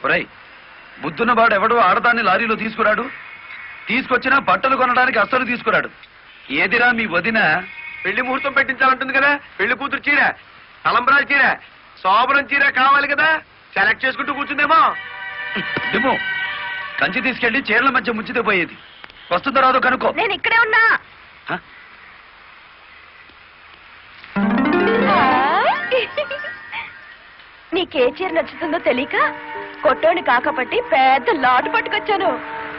ఒరేయ్, బుద్ధున్నవాడు ఎవడో ఆడదాన్ని లారీలో తీసుకురాడు, తీసుకొచ్చినా బట్టలు కొనడానికి అస్సలు తీసుకురాడు. ఏదిరా మీ వదిన పెళ్లి ముహూర్తం పెట్టించాలంటుంది కదా, పెళ్లి కూతురు చీర, తలంబరాల చీర, శోభనం చీర కావాలి కదా, సెలెక్ట్ చేసుకుంటూ కూర్చుందేమో. ఏమో కంచి తీసుకెళ్లి చీరల మధ్య ముచ్చితే పోయేది. వస్తుందో రాదో కనుక్కో. నేను ఇక్కడే ఉన్నా. నీకే చీర నచ్చుతుందో తెలియక కొట్టోని కాకపట్టి పెద్ద లాటు పట్టుకొచ్చాను.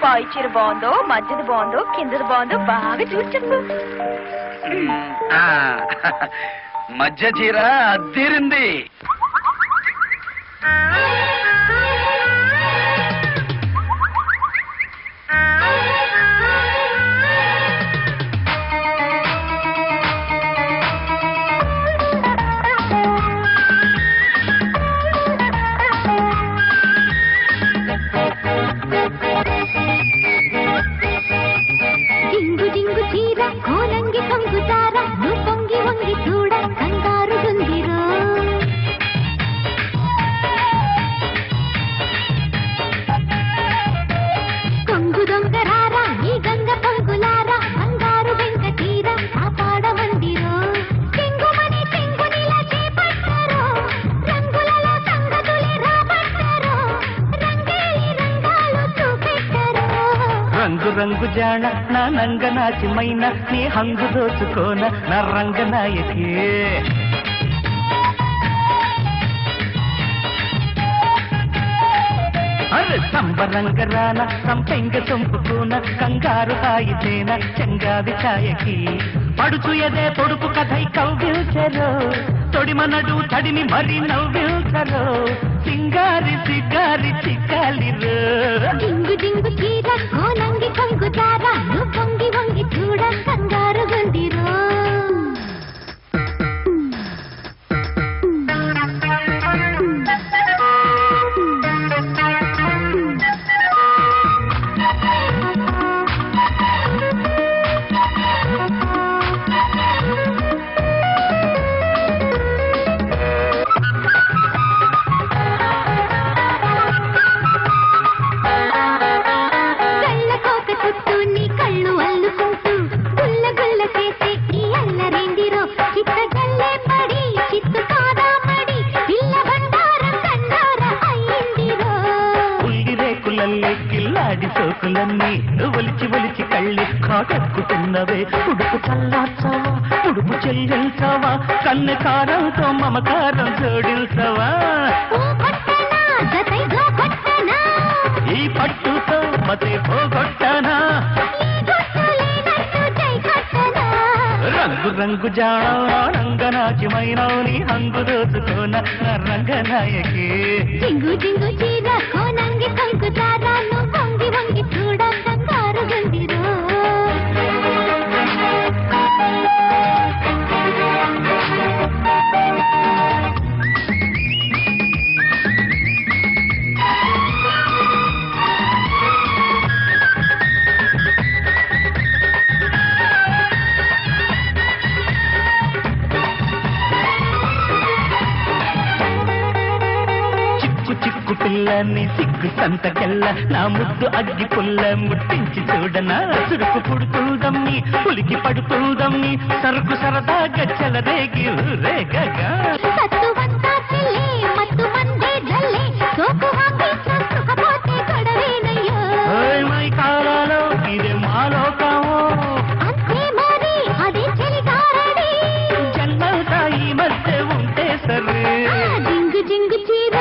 పై చీర బాగుందో, మధ్యది బాగుందో, కిందది బాగుందో బాగా చూసి చెప్పు. మధ్య చీర అద్దీరింది. రంగు రంగు జాణ నా నంగ నాచిమైన నీ హంగు దోచుకోన నా రంగనాయకి. అరే సంబరంగ రాన సంపెంగ సొంపుకోన కంగారు హాయితేన చెంగాది ఛాయకి. పడుచు ఎదే పొడుపు కథై కవ్విల్చరో, తొడిమనడు తడిని మరి నవ్విల్చరో, సింగారి సిగారి చిక్కాలిరో. జింగు జింగు చీర కోనంగి కొంగు దార నువ్వు వంగి వంగి చూడ కంగారు గుండిరో. కిల్లాడి సోకులన్నీ ఒలిచి ఒలిచి కళ్ళి కాటక్కుతున్నవే. ఉడుపు చల్లార్చావా, ఉడుపు చెల్లించావా, కన్ను కారంతో మమకారం జోడించవా. ఈ పట్టుతో మతే పోగొట్టనా, రంగు రంగు జాణ రంగనాచిమైన నీ హంగు దోచుకోన రంగనాయకి. జింగు జింగు చీర కోనంగి కొంగు దార నువ్వు వంగి వంగి చూడ కంగారు గుండిరో. చిక్కు పిల్లని సిగ్గు సంతకెళ్ళ నా ముద్దు అగ్గి పుల్ల ముట్టించి చూడనా. చురుకు పుడుతుందమ్మి పులికి పడుతుందమ్మి సరుకు సరదాగా చెలరేగి రేగగా. మై కాలాలో ఇదే మాలోకమో, జన్మవుతా ఈ మధ్య ఉంటే సరే. జింగు జింగు చీర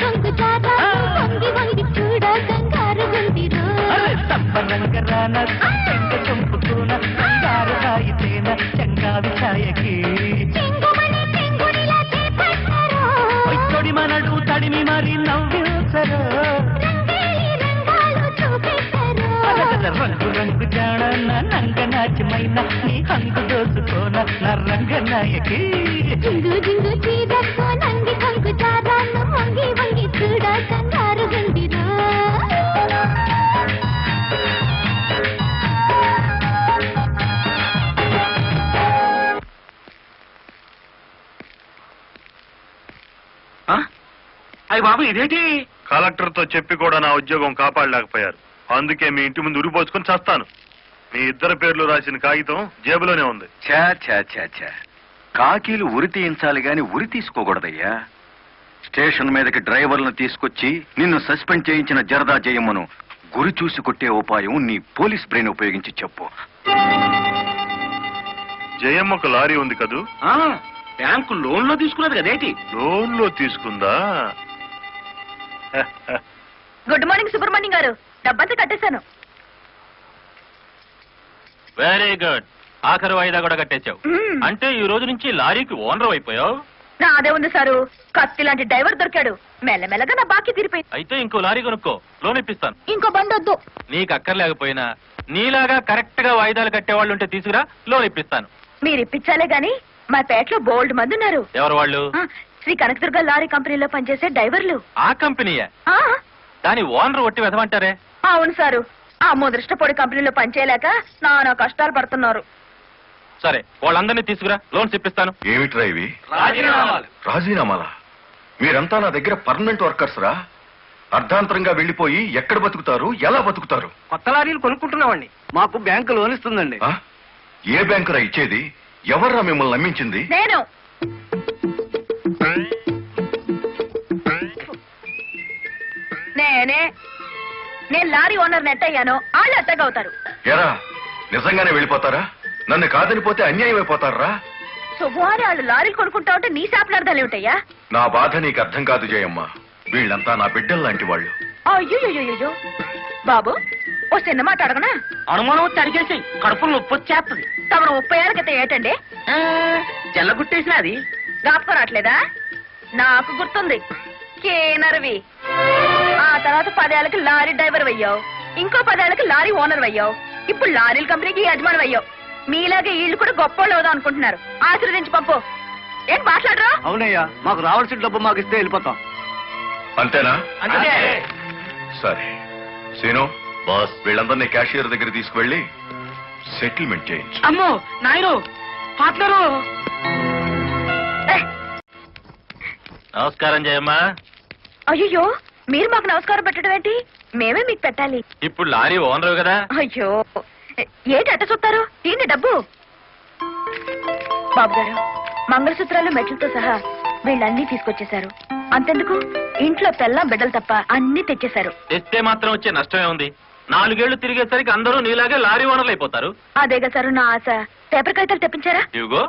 కొంగు దార వంగి వంగి చూడ కంగారు గుండిరో. సంబరంగ రాన సంపెంగ చంపుకోన కంగారు హాయితేన చెంగావి ఛాయకి. తొడిమనడు తడిమి మరి నవ్విల్చరో, రంగు రంగు జాణ నా నంగ నాచిమైన నీ హంగు దోచుకోన నా రంగనాయకి. జింగు జింగు చీర కోనంగి కొంగు దార నువ్వు వంగి వంగి చూడ కంగారు గుండిరో. అయ్య బాబు ఇదేంటి కలెక్టర్తో చెప్పి కూడా నా ఉద్యోగం కాపాడలేకపోయారు. అందుకే మీ ఇంటి ముందు ఉరిపోసుకొని చస్తాను. మీ ఇద్దరు పేర్లు రాసిన కాగితం జేబులోనే ఉంది. ఛా ఛా ఛా ఛా, కాకీలు ఉరి తీయించాలి గాని ఉరి తీసుకోకూడదయ్యా. స్టేషన్ మీదకి డ్రైవర్లను తీసుకొచ్చి నిన్ను సస్పెండ్ చేయించిన జరదా జయమ్మను గురి చూసి కొట్టే ఉపాయం నీ పోలీస్ బ్రెయిన్ ఉపయోగించి చెప్పు. జయమ్మకు లారీ ఉంది కదూ? బ్యాంకు లోన్ లో తీసుకున్నది కదేటి? లోన్ లో తీసుకుందా? గుడ్ మార్నింగ్ సుబ్రహ్మణ్యం గారు, డబ్బంతా కట్టేశాను. Very good. ఆఖరి వాయిదా కూడా కట్టేశావు. అంటే ఈ రోజు నుంచి లారీకి ఓనర్ అయిపోయావు. నాదే ఉంది సారు, కత్తి లాంటి డ్రైవర్ దొరికాడు. మెల్లమెల్లగా నా బాకీ తీరిపోయింది. అయితే ఇంకో లారీ కొనుక్కో, లోన్ ఇప్పిస్తాను. ఇంకో బండి వద్దు. నీకు అక్కర్లేకపోయినా నీలాగా కరెక్ట్ గా వాయిదాలు కట్టేవాళ్ళు ఉంటే తీసుకురా, లోన్ ఇప్పిస్తాను. మీరు ఇప్పించాలే గాని మా పేటలో బోల్డ్ మంది ఉన్నారు. ఎవరు వాళ్ళు? శ్రీ కనకదుర్గ లారీ కంపెనీలో పనిచేసే డ్రైవర్లు. ఆ కంపెనీయే? ఆ, దాని ఓనర్ ఒట్టి వెదమంటారే. అవును సారు, ఆ ముదృష్టపొడి కంపెనీలో పనిచేయలేక నానా కష్టాలు పడుతున్నారు. సరే, వాళ్ళందరినీ తీసుకురా, లోన్స్ ఇప్పిస్తాను. ఏమిట్రా ఇవి? రాజీనామాలా? మీరంతా నా దగ్గర పర్మనెంట్ వర్కర్స్ రా. అర్ధాంతరంగా వెళ్లిపోయి ఎక్కడ బతుకుతారు, ఎలా బతుకుతారు? కొత్త లారీలు కొనుక్కుంటున్నామండి. మాకు బ్యాంకు లోన్ ఇస్తుందండి. ఆ? ఏ బ్యాంకురా ఇచ్చేది? ఎవర్రా మిమ్మల్ని నమ్మించింది? నేను నేను లారీ ఓనర్ నెట్ అయ్యాను, వాళ్ళు అత్తగవుతారు. ఎరా, నిజంగానే వెళ్ళిపోతారా? నన్ను కాదనిపోతే అన్యాయం అయిపోతారా? శుభవారి వాళ్ళు లారీలు కొనుక్కుంటా ఉంటే నీ శాపలార్థాలు ఏమిటయ్యా? నా బాధ నీకు అర్థం కాదు జయమ్మ. వీళ్ళంతా నా బిడ్డల్లాంటి వాళ్ళు. అయ్యో బాబు, ఓ చిన్న మాట అడగనా? అనుమానం వచ్చి అడిగేసి కడుపులో నొప్పి వచ్చేస్తుంది. తమను 30 ఏళ్ళ క్రితం ఏటండి జల్లగుట్టేసిన అది జ్ఞాపకం రావట్లేదా? నాకు గుర్తుంది, కేనర్వి. ఆ తర్వాత 10 ఏళ్ళకి లారీ డ్రైవర్ అయ్యావు, ఇంకో 10 ఏళ్ళకి లారీ ఓనర్ అయ్యావు, ఇప్పుడు లారీల కంపెనీకి యజమాని అయ్యావు. మీలాగే వీళ్ళు కూడా గొప్ప అవుదాం అనుకుంటున్నారు. ఆశీర్వదించి పంపు. ఏం మాట్లాడరా? అవునయ్యా, మాకు రావాల్సిన డబ్బు మాకు ఇస్తే వెళ్ళిపోతాం. అంతేనా? అంటే సరే సీను బాస్, వీళ్ళందరినీ క్యాషియర్ దగ్గర తీసుకువెళ్ళి సెటిల్మెంట్ చేయించు. అమ్మో నాయను, పార్ట్నరు. నమస్కారం జయమ్మా. అయ్యో, మీరు మాకు నమస్కారం పెట్టడం ఏంటి? మేమే మీకు పెట్టాలి. ఇప్పుడు లారీ ఓనర్ కదా. అయ్యో, ఏంటి అట్ట చూస్తారు? తీయండి డబ్బు. బాబు గారు, మంగళసూత్రాలు మెట్లతో సహా వీళ్ళన్నీ తీసుకొచ్చేశారు. అంతెందుకు, ఇంట్లో పెళ్ళాం బిడ్డలు తప్ప అన్ని తెచ్చేశారు. తెస్తే మాత్రం వచ్చే నష్టమే ఉంది. 4 ఏళ్లు తిరిగేసరికి అందరూ నీలాగే లారీ ఓనర్లు అయిపోతారు. అదేగా సారు నా ఆశ. పేపర్ కాగితాలు తెప్పించారా? ఇవిగో.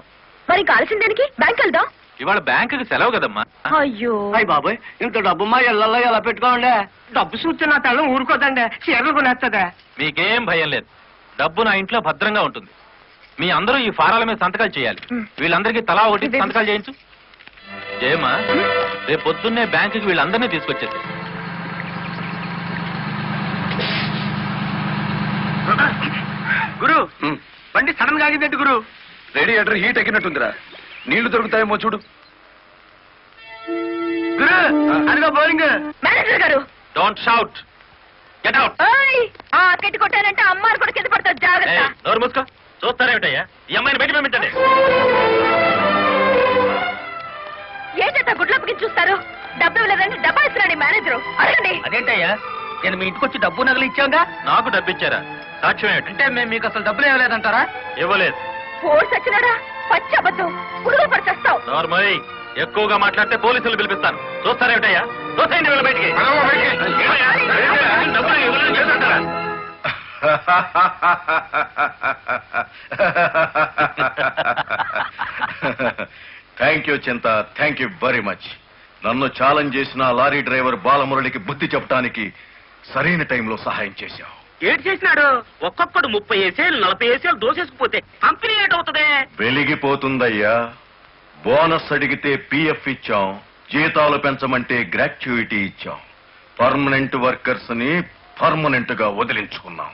మరి కాల్సిన దానికి బ్యాంక్ వెళ్దాం. ఇవాళ బ్యాంకుకి సెలవు కదమ్మా. అయ్యో అయ్యి బాబాయ్, ఇంత డబ్బు మా ఇళ్లలో ఎలా పెట్టుకోండి? డబ్బు చూస్తే నా తల్లం ఊరుకోదండి, చీరలు కొనేస్తుందా? మీకేం భయం లేదు, డబ్బు నా ఇంట్లో భద్రంగా ఉంటుంది. మీ అందరూ ఈ ఫారాల మీద సంతకాలు చేయాలి. వీళ్ళందరికీ తలా ఒకటి సంతకాలు చేయించు. జయమ్మా, రేపు పొద్దున్నే బ్యాంకుకి వీళ్ళందరినీ తీసుకొచ్చేసి. గురు, బండి సడన్ గా ఆగిందండి గురు. Radiator heat ఎక్కినట్టుందిరా. నీళ్లు దొరుకుతాయేమో చూడు. గురు, అదిగో బౌలింగ్. మేనేజర్ గారు, డోంట్ షౌట్, గెట్ అవుట్. ఓయ్, ఆ కెట్టి కొట్టారంటే అమ్మారు కూడా కింద పడతారు, జాగ్రత్త. నోరు మూసుకో. చూస్తారేమిటయ్యా, ఈ అమ్మాయిని బయట పంపించండి. ఏంటంటే గుడ్లప్పకి చూస్తారు? డబ్బు ఇవ్వలేదంటే డబ్బా ఇస్తున్నాడు మేనేజరు. అడగండి. అదేంటయ్యా, నేను మీ ఇంటికి వచ్చి డబ్బు నగలు ఇచ్చాగా? నాకు డబ్బు ఇచ్చారా? సాక్ష్యం ఏమిటి? అంటే మేము మీకు అసలు డబ్బులు ఇవ్వలేదంటారా? ఇవ్వలేదు. ఫోర్స్ వచ్చినాడా? పచ్చి అబద్ధం. పురుగులు పడి చేస్తావు. నార్మల్, ఎక్కువగా మాట్లాడితే పోలీసులు పిలిపిస్తాను. చూస్తారేమిటయ్యా? చూసేయండి వీళ్ళ బయటికి. డబ్బులు ఇవ్వలేదు చేస్తుంటారా? థ్యాంక్ యూ చింత, థ్యాంక్ యూ వెరీ మచ్. నన్ను ఛాలెంజ్ చేసిన లారీ డ్రైవర్ బాలమురళికి బుద్ధి చెప్పడానికి సరైన టైంలో సహాయం చేశావు. ఏడు చేసినాడు? ఒక్కొక్కడు 30 ఏసేలు 40 ఏసేలు దోసేసుకుపోతే కంపెనీ ఏటవుతుంది? వెలిగిపోతుందయ్యా. బోనస్ అడిగితే పిఎఫ్ ఇచ్చాం, జీతాలు పెంచమంటే గ్రాట్యుయిటీ ఇచ్చాం. పర్మనెంట్ వర్కర్స్ ని పర్మనెంట్ గా వదిలించుకున్నాం.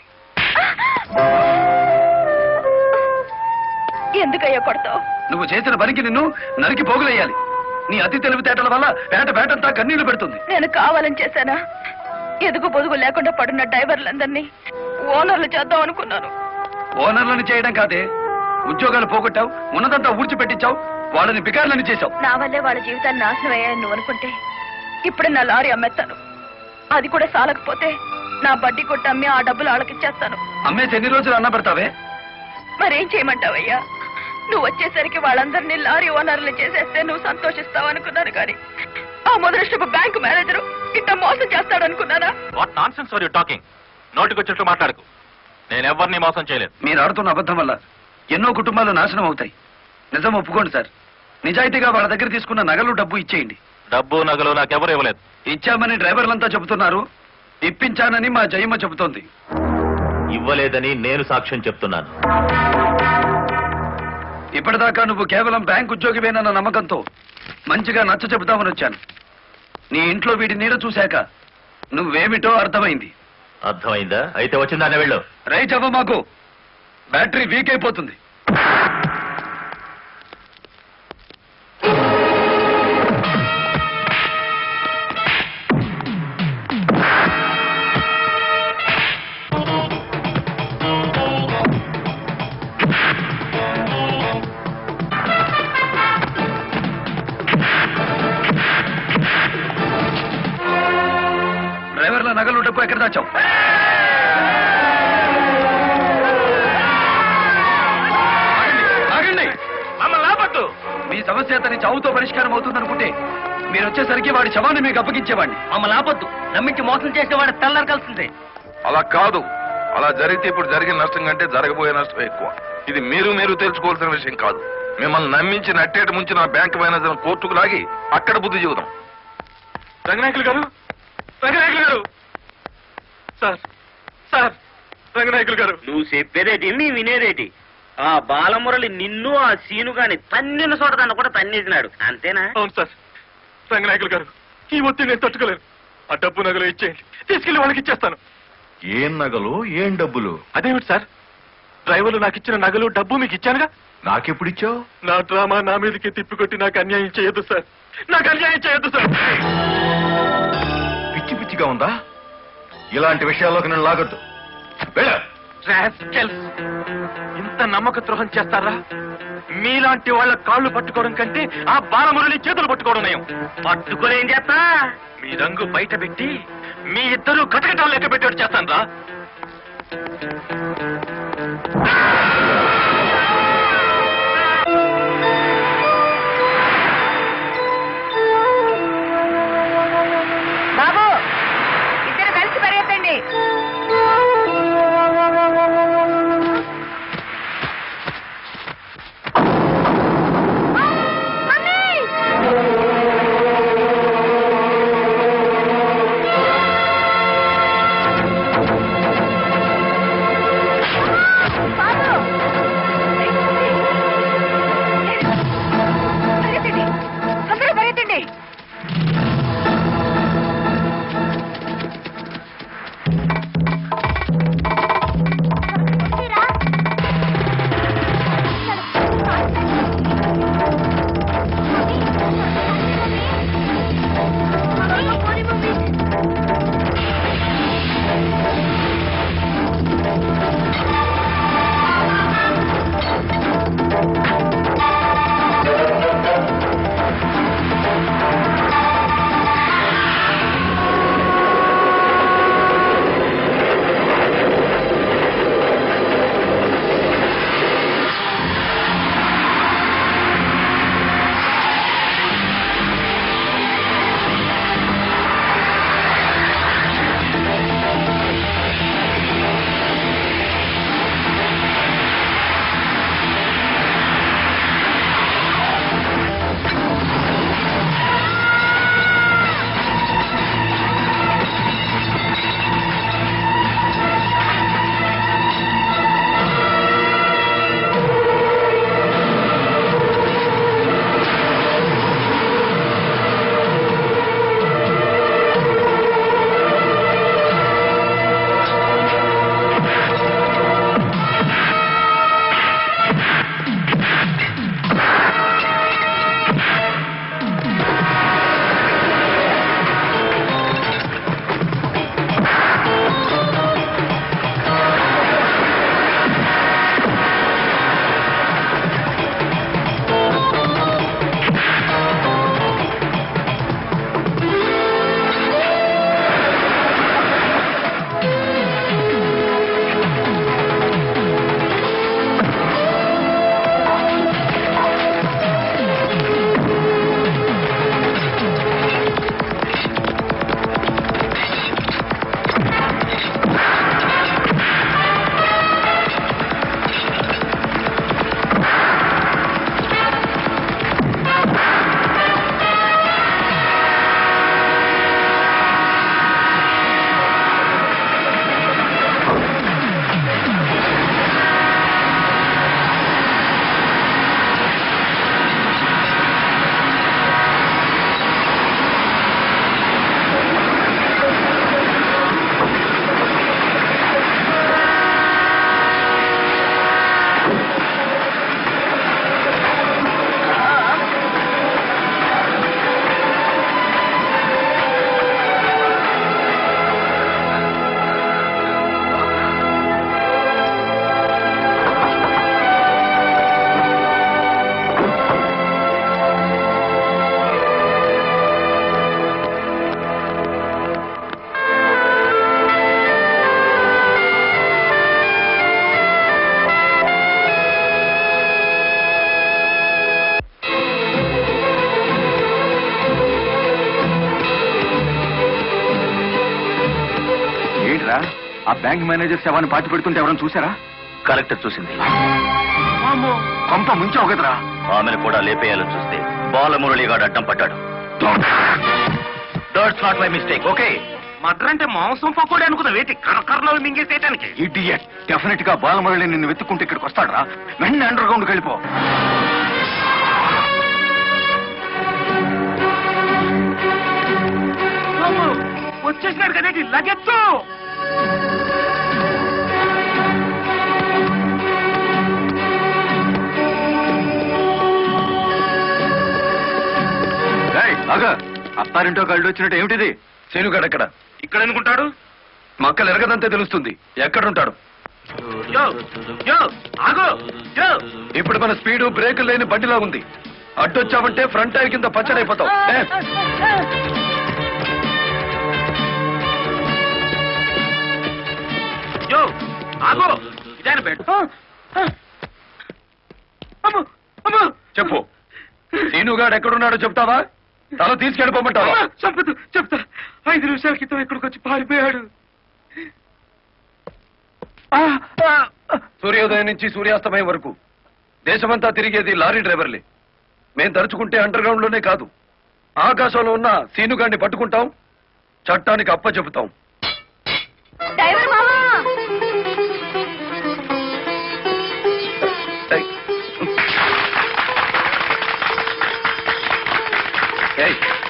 ఎందుకయ్యా కొడతావు? నువ్వు చేసిన పనికి నిన్ను నరికి పోగులేయాలి. నీ అతి తెలివితేటల వల్ల పేటంతా కన్నీళ్లు పెడుతుంది. నేను కావాలని చేశానా? ఎదుగు పొదుగు లేకుండా పడున్న డ్రైవర్లందరినీ ఓనర్లు చేద్దాం అనుకున్నాను. ఓనర్లను చేయడం కాదే, ఉద్యోగాలు పోగొట్టావు, ఉన్నదంతా ఊడ్చిపెట్టించావు, వాళ్ళని బికార్లని చేశావు. నా వల్లే వాళ్ళ జీవితాన్ని నాశనం అయ్యాయని నువ్వు అనుకుంటే ఇప్పుడు నా లారీ అమ్మేస్తాను. అది కూడా సాలకపోతే నా బడ్డీ కొట్టి అమ్మి ఆ డబ్బులు వాళ్ళకిచ్చేస్తాను. అమ్మేసి ఎన్ని రోజులు అన్న పెడతావే? మరేం చేయమంటావయ్యా? నువ్వు వచ్చేసరికి వాళ్ళందరినీ లారీ ఓనర్లు చేసేస్తే నువ్వు సంతోషిస్తావు అనుకున్నాను కానీ ఆ మొదలష్టపు బ్యాంకు మేనేజరు ఇట్ట మోసం చేస్తాడనుకున్నానా? What nonsense are you talking? నోటికొచ్చినట్టు మాట్లాడకు. నేను ఎవరిని మోసం చేయలేదు. మీరు ఆడుతున్న అబద్ధం వల్ల ఎన్నో కుటుంబాలు నాశనం అవుతాయి. నిజం ఒప్పుకోండి సార్. నిజాయితీగా వాళ్ళ దగ్గర తీసుకున్న నగలు డబ్బు ఇచ్చేయండి. డబ్బు నగలు నాకెవరు ఇవ్వలేదు. ఇచ్చామని డ్రైవర్లంతా చెబుతున్నారు. ఇప్పించానని మా జయమ్మ చెబుతోంది. ఇవ్వలేదని నేను సాక్ష్యం చెప్తున్నాను. ఇప్పటిదాకా నువ్వు కేవలం బ్యాంక్ ఉద్యోగివేనన్న నమ్మకంతో మంచిగా నచ్చ చెబుతామని వచ్చాను. నీ ఇంట్లో వీడి నీడ చూశాక నువ్వేమిటో అర్థమైంది. అర్థమైందా? అయితే వచ్చిందానే వెళ్ళు. రైట్ అవ్వ, మాకు బ్యాటరీ వీక్ అయిపోతుంది. డ్రైవర్ల నగలు డబ్బు ఎక్కడ దాచావు? ఆగండి. మమ్మల్ని ఆపొద్దు. మీ సమస్య అతని చావుతో పరిష్కారం అవుతుందనుకుంటే మీరు వచ్చేసరికి వాడి శవాన్ని మీకు అప్పగించేవాడిని. మమ్మల్ని ఆపొద్దు. నమ్మించి మోసం చేసేవాడు తెల్లారకాల్సిందే. అలా కాదు. అలా జరిగితే ఇప్పుడు జరిగిన నష్టం కంటే జరగబోయే నష్టం ఎక్కువ. ఇది మీరు తెలుసుకోవాల్సిన విషయం కాదు. మిమ్మల్ని నమ్మించి నట్టేట ముంచి నా బ్యాంక్ మేనేజర్ కోర్టుకు లాగి అక్కడ బుద్ధి చెబుదాం. రంగనాయకులు గారు, రంగనాయకులు గారు, సార్ సార్, రంగనాయకులు గారు. నువ్వు చెప్పేదేటి నీ వినేదేటి? ఆ బాలమురళి నిన్ను ఆ సీను గాని తన్నిన చోట దాన్ని కూడా తన్నేసినాడు అంతేనా? అవును సార్. రంగనాయకులు గారు, ఈ ఒత్తిడి నేను తట్టుకోలేను. ఆ డబ్బు నగలు ఇచ్చేయండి, తీసుకెళ్లి వాళ్ళకి ఇచ్చేస్తాను. ఏం నగలు, ఏం డబ్బులు? అదేమిటి సార్, డ్రైవర్లు నాకు ఇచ్చిన నగలు డబ్బు మీకు ఇచ్చానుగా. నాకెప్పుడిచ్చావు? నా డ్రామా నా మీదకి తిప్పికొట్టి నాకు అన్యాయం చేయొద్దు సార్. నాకు అన్యాయం చేయొద్దు సార్. పిచ్చి పిచ్చిగా ఉందా? ఇలాంటి విషయాల్లోకి నేను లాగొద్దు. వెళ్ళ. రాస్కెల్స్, ఇంత నమ్మక ద్రోహం చేస్తారా? మీలాంటి వాళ్ళ కాళ్ళు పట్టుకోవడం కంటే ఆ బాలమురళి చేతులు పట్టుకోవడం నయం. పట్టుకొని ఏం చేస్తా? మీ రంగు బయట పెట్టి మీ ఇద్దరు కటకటాలు లెక్క పెట్టేట్టు చేస్తాను రా. బాబు, ఇద్దరు కలిసి పరిగెత్తండి. బాబు ఏరా ఆ బ్యాంక్ మేనేజర్ శవాన్ని పాతి పెడుతుంటే ఎవరైనా చూసారా? కలెక్టర్ చూసింది. కొంప ముంచావు కదరా. ఆమెను కూడా లేపేయాలని చూస్తే బాలమురళిగాడు అడ్డం పడ్డాడు. That's not my mistake. Okay, murder అంటే మాంసం పకోడీ అనుకున్న వేటి కర్నలు మింగేసేయటానికి. ఇడియట్. డెఫినెట్ గా బాలమురళి నిన్ను వెతుక్కుంటే ఇక్కడికి వస్తాడరా. వెంటనే అండర్ గ్రౌండ్కి వెళ్ళిపో. వచ్చేసినాడు కదేటి లగెత్తు. అత్తారింటో కళ్ళు వచ్చినట్టు ఏమిటిది? శీనుగాడు ఎక్కడ? ఇక్కడ అనుకుంటాడు. మక్కలు ఎరగదంతే తెలుస్తుంది. ఎక్కడుంటాడు? ఇప్పుడు మన స్పీడు బ్రేకులు లేని బండిలా ఉంది. అడ్డొచ్చావంటే ఫ్రంట్ టైర్ కింద పచ్చడైపోతావు. చెప్పు, శీనుగాడు ఎక్కడున్నాడో చెప్తావా? తల తీసుకెళ్ళిపోమంటావా? చెప్తా. 5 నిమిషాల క్రితం ఇక్కడికి వచ్చి పారిపోయాడు. సూర్యోదయం నుంచి సూర్యాస్తమయం వరకు దేశమంతా తిరిగేది లారీ డ్రైవర్లే. మేం తలుచుకుంటే అండర్ గ్రౌండ్ లోనే కాదు, ఆకాశంలో ఉన్న సీనుగాడిని పట్టుకుంటాం, చట్టానికి అప్ప చెబుతాం. డ్రైవర్ మామా,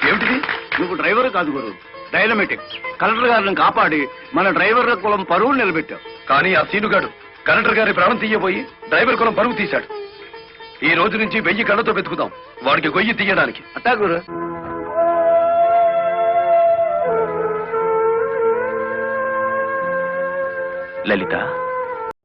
ఏమిటిది? నువ్వు డ్రైవర్ కాదు గురు, డైనమెటిక్. కలెక్టర్ గారిని కాపాడి మన డ్రైవర్ల కులం పరువు నిలబెట్టావు. కానీ ఆ సీనుగాడు కలెక్టర్ గారి ప్రాణం తీయబోయి డ్రైవర్ కులం పరువు తీశాడు. ఈ రోజు నుంచి 1000 కళ్ళతో వెతుకుదాం వాడికి గొయ్యి తీయడానికి. అట్టా గురు. లలిత,